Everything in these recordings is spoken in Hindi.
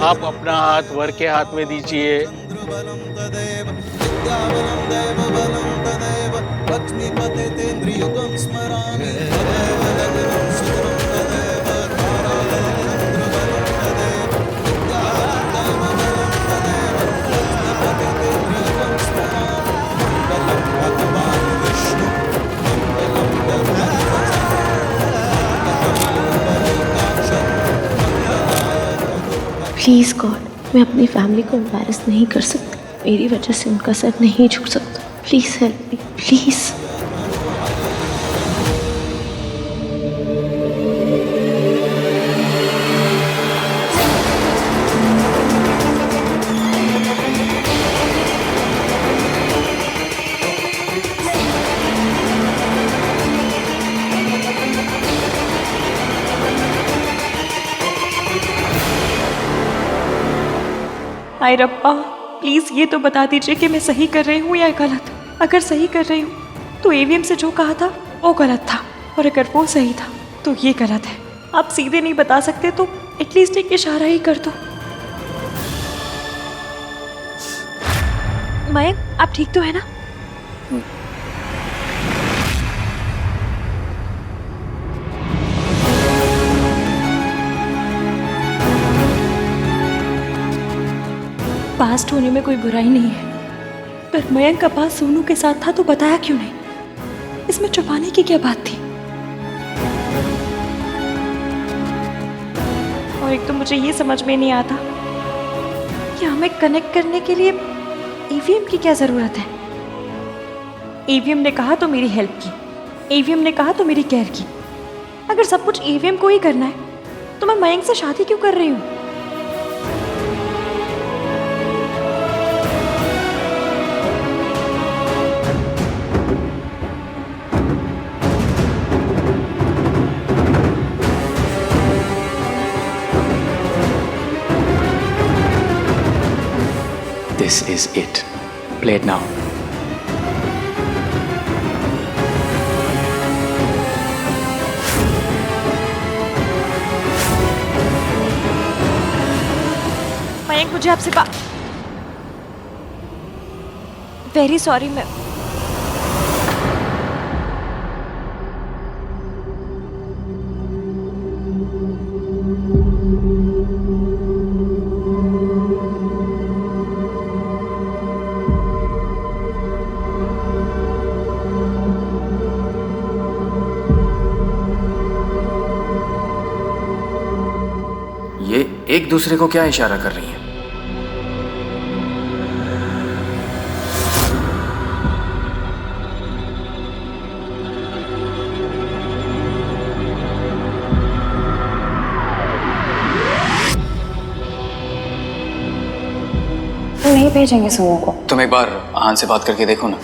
आप अपना हाथ वर के हाथ में दीजिए। प्लीज़ गॉड, मैं अपनी फैमिली को एम्बैरस नहीं कर सकती। मेरी वजह से उनका सर नहीं झुक सकता। Please help me, please. हाय रब्बा, प्लीज़ ये तो बता दीजिए कि मैं सही कर रही हूँ या गलत। अगर सही कर रही हूँ तो एवीएम से जो कहा था वो गलत था, और अगर वो सही था तो ये गलत है। आप सीधे नहीं बता सकते तो एटलीस्ट एक इशारा ही कर दो। मयंक, आप ठीक तो है ना? पास्ट होने में कोई बुराई नहीं है, पर मयंक का पास सोनू के साथ था तो बताया क्यों नहीं? इसमें छुपाने की क्या बात थी? और एक तो मुझे ये समझ में नहीं आता कि हमें कनेक्ट करने के लिए ईवीएम की क्या जरूरत है। ईवीएम ने कहा तो मेरी हेल्प की, ईवीएम ने कहा तो मेरी केयर की। अगर सब कुछ ईवीएम को ही करना है तो मैं मयंक से शादी क्यों कर रही हूँ? This is it. Play it now. Mayank, मुझे आपसे वेरी सॉरी। मैं ये एक दूसरे को क्या इशारा कर रही हैं? नहीं भेजेंगे सोनू को। तुम एक बार आहान से बात करके देखो ना।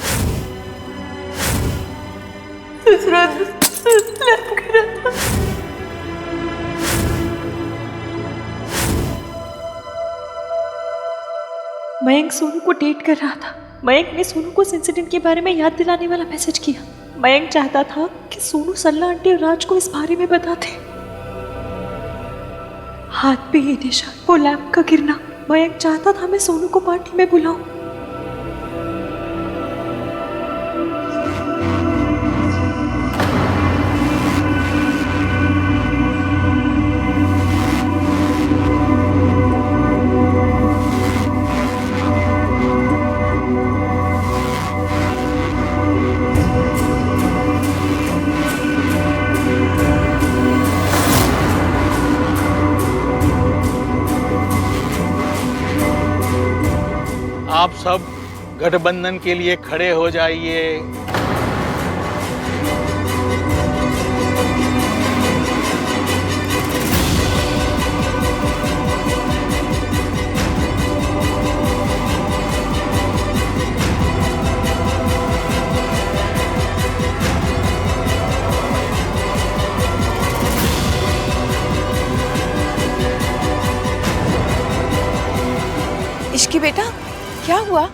मयंक सोनू को डेट कर रहा था। मयंक ने सोनू को इस इंसिडेंट के बारे में याद दिलाने वाला मैसेज किया। मयंक चाहता था कि सोनू सल्ला आंटी और राज को इस बारे में बताते। हाथ पे ये निशान, वो लैंप का गिरना। मयंक चाहता था मैं सोनू को पार्टी में बुलाऊं। आप सब गठबंधन के लिए खड़े हो जाइए। इश्की बेटा, क्या हुआ?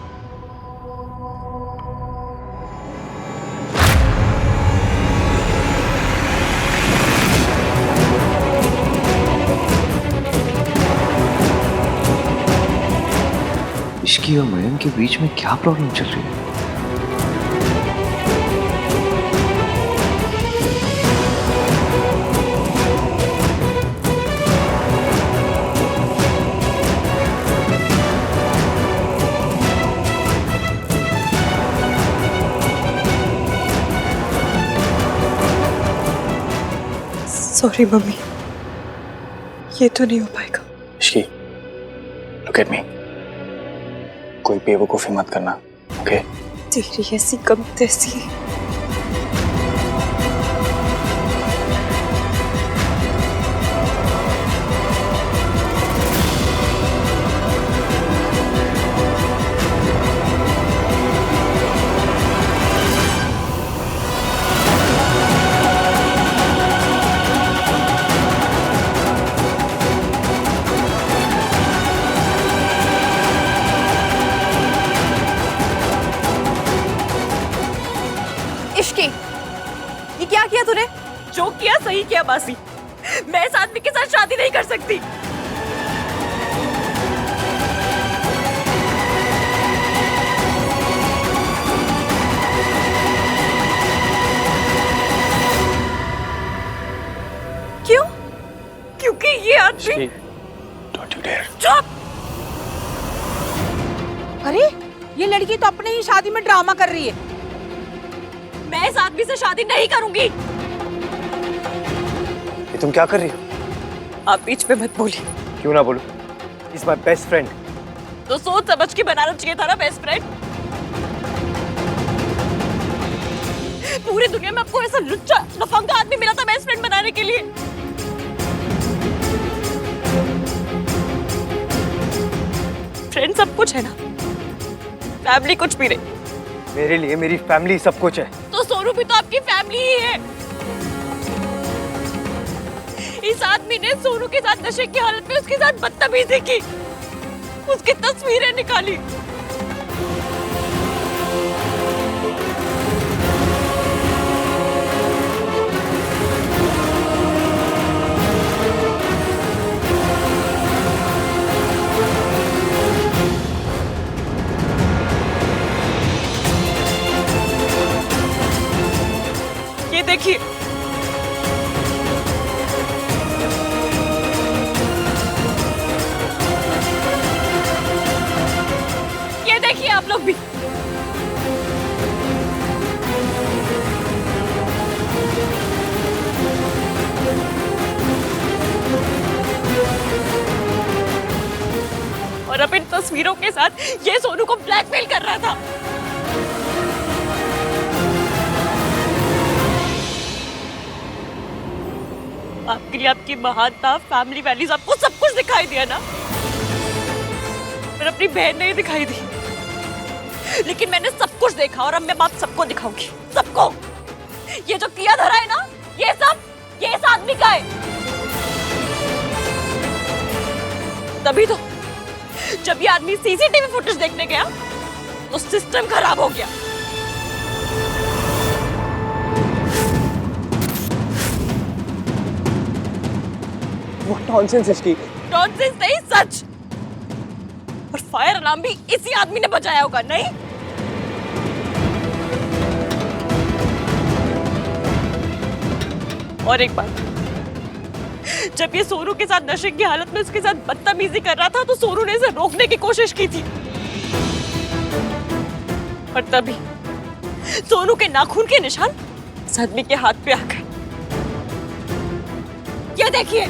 इश्की और मरियम के बीच में क्या प्रॉब्लम चल रही है? सॉरी मम्मी, ये तो नहीं हो पाएगा। Ishki, look at me. कोई बेवकूफी मत करना, ओके? तेरी ऐसी कम तैसी। इश्की, ये क्या किया तूने? जो किया सही किया मासी। मैं इस आदमी के साथ शादी नहीं कर सकती। क्यों? क्योंकि ये आदमी। Don't you dare. चुप! अरे, ये लड़की तो अपने ही शादी में ड्रामा कर रही है। मैं इस आदमी से शादी नहीं करूंगी। ये तुम क्या कर रही हो? आप बीच में मत बोलिए। क्यों ना बोलूं? He's my best friend. तो सोच समझ के बनाना चाहिए था ना बेस्ट फ्रेंड। पूरी दुनिया में आपको ऐसा लुच्चा लफंगा आदमी मिला था बेस्ट फ्रेंड बनाने के लिए। फ्रेंड सब कुछ है ना, फैमिली कुछ भी नहीं। मेरे लिए मेरी फैमिली सब कुछ है। तो सोनू भी तो आपकी फैमिली ही है। इस आदमी ने सोनू के साथ नशे की हालत में उसके साथ बदतमीजी की, उसकी तस्वीरें निकाली। ये देखिए, ये देखिए आप लोग भी। और अब इन तस्वीरों के साथ ये सोनू को ब्लैकमेल कर रहा था। आपके लिए आपकी महानता, फैमिली वैल्यूज, आपको सब कुछ दिखाई दिया ना, पर अपनी बहन नहीं दिखाई दी। लेकिन मैंने सब कुछ देखा और अब मैं बात सबको दिखाऊंगी, सबको। ये जो किया धरा है ना, ये सब ये इस आदमी का है। तभी तो जब ये आदमी सीसीटीवी फुटेज देखने गया तो सिस्टम खराब हो गया। What nonsense is this? Nonsense नहीं, सच। और फायर अलार्म भी इसी आदमी ने बजाया होगा, नहीं? और एक बात, जब ये सोनू के साथ नशे की हालत में उसके साथ बदतमीजी कर रहा था तो सोनू ने इसे रोकने की कोशिश की थी, और तभी सोनू के नाखून के निशान इस आदमी के हाथ पे आ गए। ये देखिए,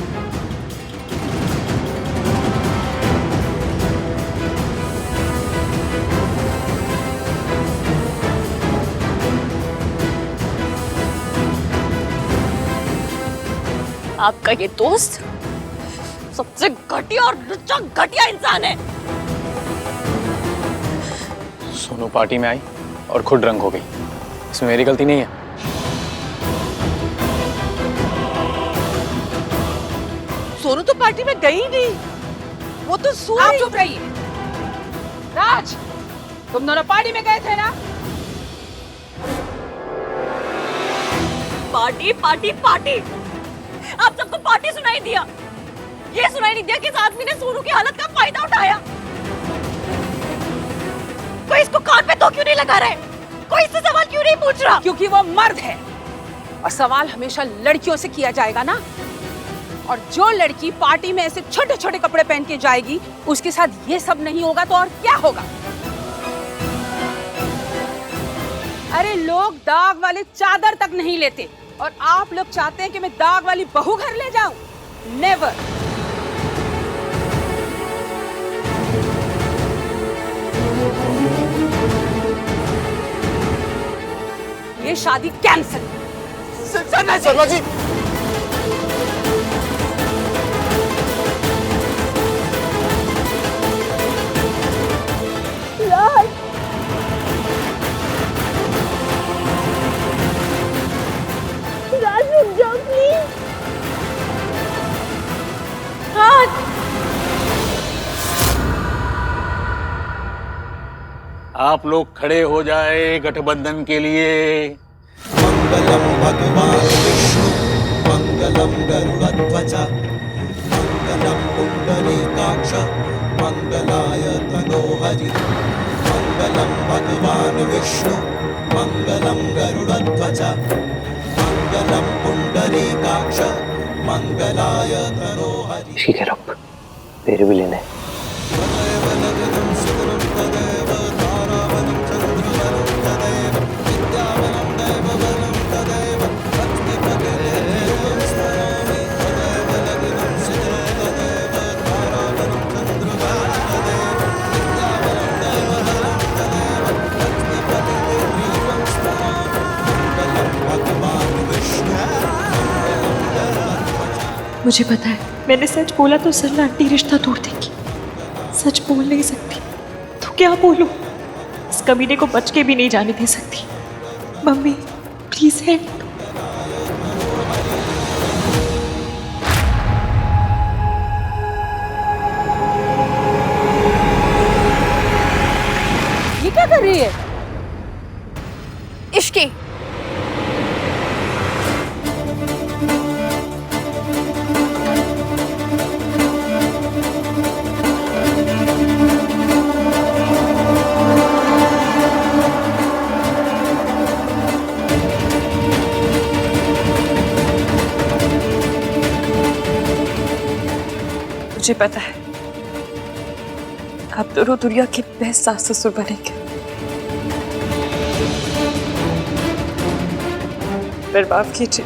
आपका ये दोस्त सबसे घटिया और लुच्चा घटिया इंसान है। सोनू पार्टी में आई और खुद ड्रंक हो गई, इसमें मेरी गलती नहीं है। सोनू तो पार्टी में गई नहीं, वो तो सो रही। आप चुप रहिए। राज, तुम दोनों पार्टी में गए थे ना? पार्टी पार्टी पार्टी, आप सबको पार्टी सुनाई दिया। ये सुनाई नहीं दिया कि इस आदमी ने सोनू की हालत का फायदा उठाया। इसको कान पे तो क्यों नहीं लगा रहे? कोई इससे सवाल क्यों नहीं पूछ रहा? क्योंकि वो मर्द है और सवाल हमेशा लड़कियों से किया जाएगा ना। और जो लड़की पार्टी में ऐसे छोटे छोटे कपड़े पहन के जाएगी, उसके साथ ये सब नहीं होगा तो और क्या होगा? अरे लोग दाग वाले चादर तक नहीं लेते और आप लोग चाहते हैं कि मैं दाग वाली बहू घर ले जाऊं? नेवर। ये शादी कैंसिल। शर्मा जी, आप लोग खड़े हो जाए गठबंधन के लिए। मंगलम भगवान विष्णु मंगलम गरुड़ध्वज मंगलम पुंडरीकाक्ष मंगलाय तनोहरि मंगलम भगवान विष्णु मंगलम गरुड़ध्वज मंगलम पुंडरीकाक्ष मंगलाय तनोहरि। इश्की के रब तेरे भी लेने। मुझे पता है, मैंने सच बोला तो सरला आंटी रिश्ता तोड़ देगी। सच बोल नहीं सकती तो क्या बोलूं? इस कमीने को बच के भी नहीं जाने दे सकती। Mummy please help. ये क्या कर रही है? इश्की मुझे पता है आप दोनों दुनिया के बेस्ट सास ससुर बनेंगे, पर माफ कीजिए,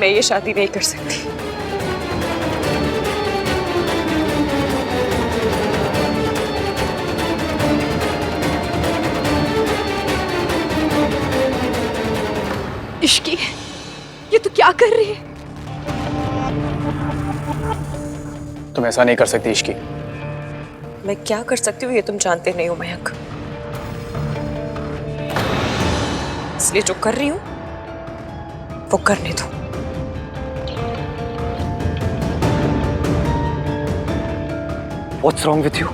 मैं ये शादी नहीं कर सकती। इश्की, ये तू क्या कर रही है? तुम ऐसा नहीं कर सकती इश्की। मैं क्या कर सकती हूँ ये तुम जानते नहीं हो मयंक, इसलिए जो कर रही हूँ वो करने दो। What's wrong with you?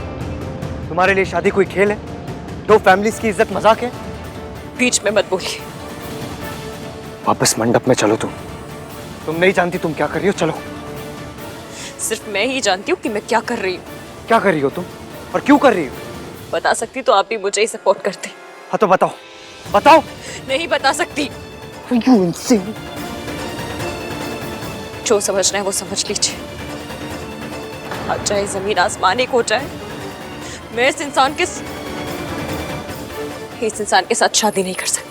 तुम्हारे लिए शादी कोई खेल है? दो फैमिलीज की इज्जत मजाक है? बीच में मत बोलिए। वापस मंडप में चलो। तुम नहीं जानती तुम क्या कर रही हो। चलो। सिर्फ मैं ही जानती हूँ कि मैं क्या कर रही हूँ। क्या कर रही हो तुम और क्यों कर रही हो? बता सकती तो आप भी मुझे ही सपोर्ट करते। हाँ तो बताओ, बताओ। नहीं बता सकती। You insane? जो समझना है वो समझ लीजिए। आज चाहे जमीन आसमान एक हो जाए, मैं इस इंसान के साथ शादी नहीं कर सकती।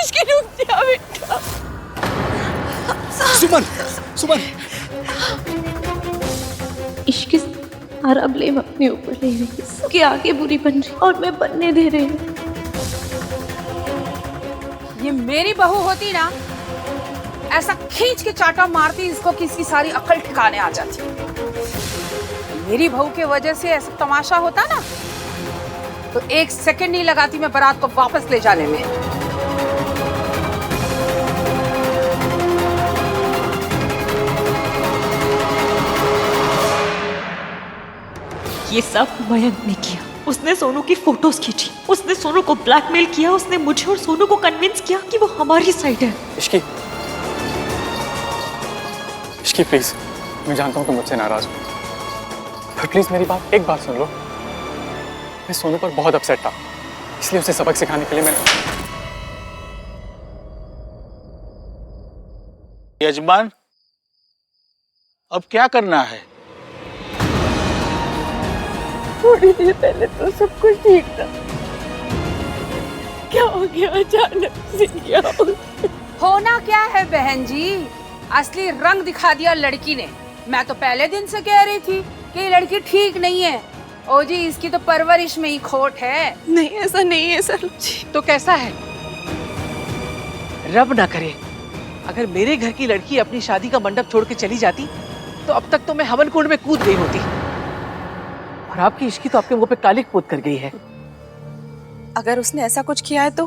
इश्की रुक जा बेटा। सुमन, सुमन। इश्क सारा ब्लेम अपने ऊपर ले रही है, सबके आगे बुरी बन रही और मैं बनने दे रही हूँ। ये मेरी बहू होती ना, ऐसा खींच के चाटा मारती इसको कि इसकी सारी अक्ल ठिकाने आ जाती। मेरी बहू के वजह से ऐसा तमाशा होता ना तो 1 सेकंड नहीं लगाती मैं बारात को वापस ले जाने में। ये सब मयंक ने किया। उसने सोनू की फोटोज खींची, उसने सोनू को ब्लैकमेल किया, उसने मुझे और सोनू को कन्विंस किया कि वो हमारी साइड है। इश्की, इश्की प्लीज, मैं जानता हूँ तुम मुझसे नाराज हो, पर प्लीज मेरी एक बात सुन लो। मैं सोनू पर बहुत अपसेट था, इसलिए उसे सबक सिखाने के लिए मैंने। यजमान, अब क्या करना है? थोड़ी देर पहले तो सब कुछ ठीक था, क्या हो गया अचानक से? क्या होना क्या है बहन जी, असली रंग दिखा दिया लड़की ने। मैं तो पहले दिन से कह रही थी कि ये लड़की ठीक नहीं है। ओ जी, इसकी तो परवरिश में ही खोट है। नहीं, ऐसा नहीं है सर जी। तो कैसा है? रब ना करे अगर मेरे घर की लड़की अपनी शादी का मंडप छोड़ के चली जाती तो अब तक तो मैं हवन कुंड में कूद गई होती। और आपकी इश्की तो आपके मुंह पे कालिक पोत कर गई है। अगर उसने ऐसा कुछ किया है तो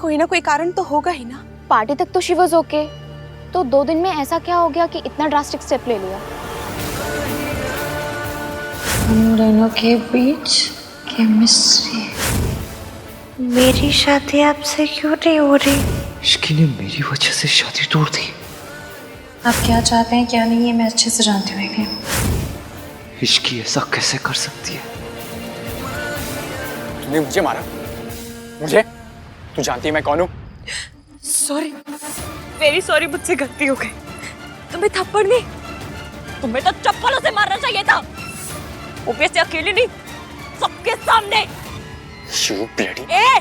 कोई ना कोई कारण तो होगा ही ना। पार्टी तक तो शी वाज ओके, तो 2 दिन में ऐसा क्या हो गया कि इतना ड्रास्टिक स्टेप ले लिया? हम दोनों के बीच केमिस्ट्री। मेरी शादी आपसे क्यों नहीं हो रही? इश्की ने मेरी वजह से शादी तोड़ दी। आप क्या चाहते हैं क्या नहीं, ये मैं अच्छे से जानती हूँ। इश्की ऐसा कैसे कर सकती है? तूने मुझे मारा? मुझे? तू जानती है मैं कौन हूँ? सॉरी, वेरी सॉरी, मुझसे गलती हो गई। तुम्हें थप्पड़ नहीं, तुम्हें तो चप्पलों से मारना चाहिए था। वो भी ऐसे अकेले नहीं, सबके सामने। You bloody... ए,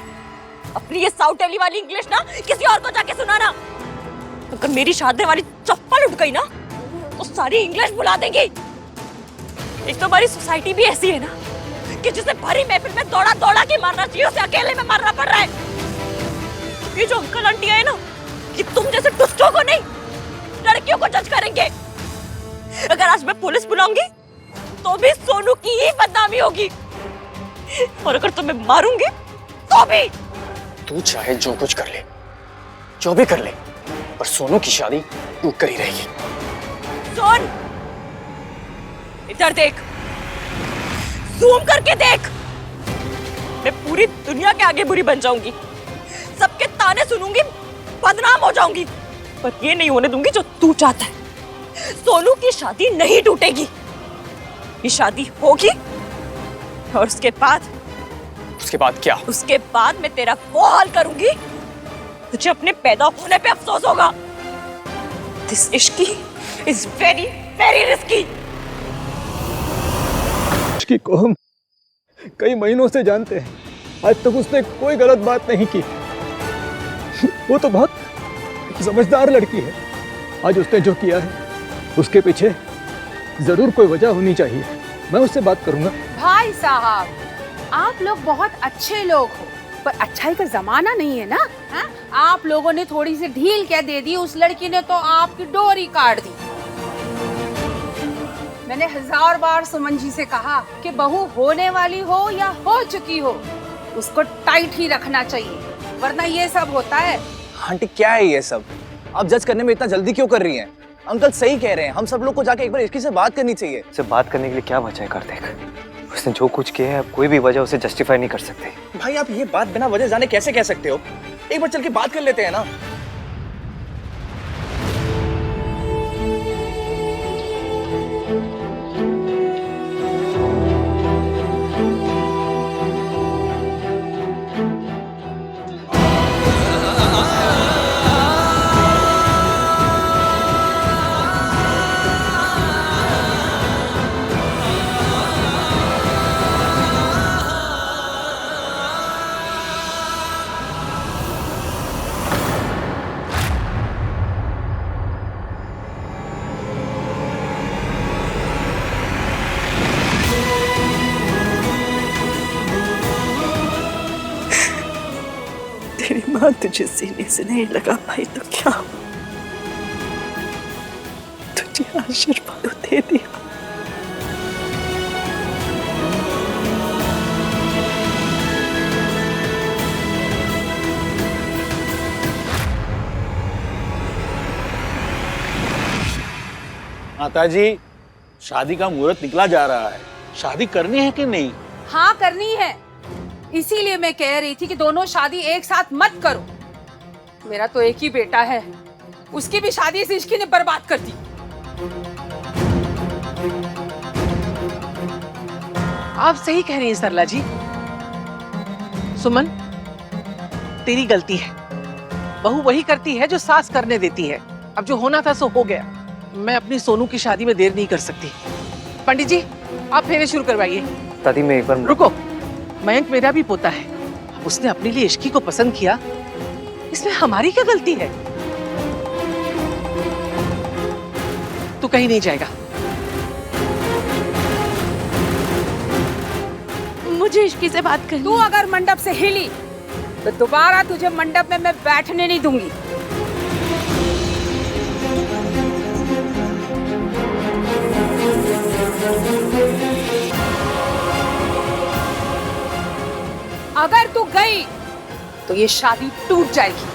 अपनी ये साउथ एली वाली इंग्लिश ना किसी और को जाके सुनाना। अगर मेरी शादी वाली चप्पल उठ गई ना तो सारी इंग्लिश भुला देंगी। एक तो हमारी सोसाइटी भी ऐसी है ना कि जिसे भरी महफिल में दौड़ा दौड़ा के मारना चाहिए, उसे अकेले में मारना पड़ रहा है। ये जो अंकल आंटी है ना, कि तुम जैसे दुष्टों को नहीं, लड़कियों को जज करेंगे। अगर आज मैं पुलिस बुलाऊंगी तो भी सोनू की ही बदनामी होगी, और अगर तुम्हें मारूंगी तो भी। तू चाहे जो कुछ कर ले, जो भी कर ले, पर सोनू की शादी तू कर ही रहेगी। सुन, इधर देख, जूम करके देख। मैं पूरी दुनिया के आगे बुरी बन जाऊंगी, सबके ताने सुनूंगी, बदनाम हो जाऊंगी, पर ये नहीं होने दूंगी जो तू चाहता है। सोनू की शादी नहीं टूटेगी, ये शादी होगी, और उसके बाद क्या? उसके बाद मैं तेरा वो हाल करूंगी, तुझे अपने पैदा होने पे अफसोस होगा। This Ishki is very very risky. Ishki को हम कई महीनों से जानते हैं, आज तक उसने कोई गलत बात नहीं की। वो तो बहुत समझदार लड़की है। आज उसने जो किया है उसके पीछे जरूर कोई वजह होनी चाहिए। मैं उससे बात करूंगा। भाई साहब, आप लोग बहुत अच्छे लोग हो, पर अच्छाई का जमाना नहीं है ना। हा? आप लोगों ने थोड़ी सी ढील क्या दे दी, उस लड़की ने तो आपकी डोरी काट दी। मैंने 1000 बार सुमन जी से कहा कि बहू होने वाली हो या हो चुकी हो, उसको टाइट ही रखना चाहिए, वरना ये सब होता है। आंटी क्या है ये सब? आप जज करने में इतना जल्दी क्यों कर रही हैं? अंकल सही कह रहे हैं, हम सब लोग को जाके एक बार इश्की से बात करनी चाहिए। उससे बात करने के लिए क्या वजह है कार्तिक? उसने जो कुछ किया है अब कोई भी वजह उसे जस्टिफाई नहीं कर सकते। भाई आप ये बात बिना वजह जाने कैसे कह सकते हो? एक बार चल के बात कर लेते हैं ना। तेरी माँ तुझे सीने से नहीं लगा पाई तो क्या, तुझे आशीर्वाद दे दिया। माताजी, शादी का मुहूर्त निकला जा रहा है। शादी करनी है कि नहीं? हाँ करनी है, इसीलिए मैं कह रही थी कि दोनों शादी एक साथ मत करो। मेरा तो एक ही बेटा है, उसकी भी शादी इस इश्की ने बर्बाद कर दी। आप सही कह रही हैं सरला जी। सुमन, तेरी गलती है। बहू वही करती है जो सास करने देती है। अब जो होना था सो हो गया। मैं अपनी सोनू की शादी में देर नहीं कर सकती। पंडित जी, आप फेरे शुरू करवाइए। दादी मैं एक बार रुको, मयंक मेरा भी पोता है। अब उसने अपने लिए इश्की को पसंद किया, इसमें हमारी क्या गलती है? तू कहीं नहीं जाएगा। मुझे इश्की से बात करनी। तू अगर मंडप से हिली तो दोबारा तुझे मंडप में मैं बैठने नहीं दूंगी। अगर तू गई तो ये शादी टूट जाएगी।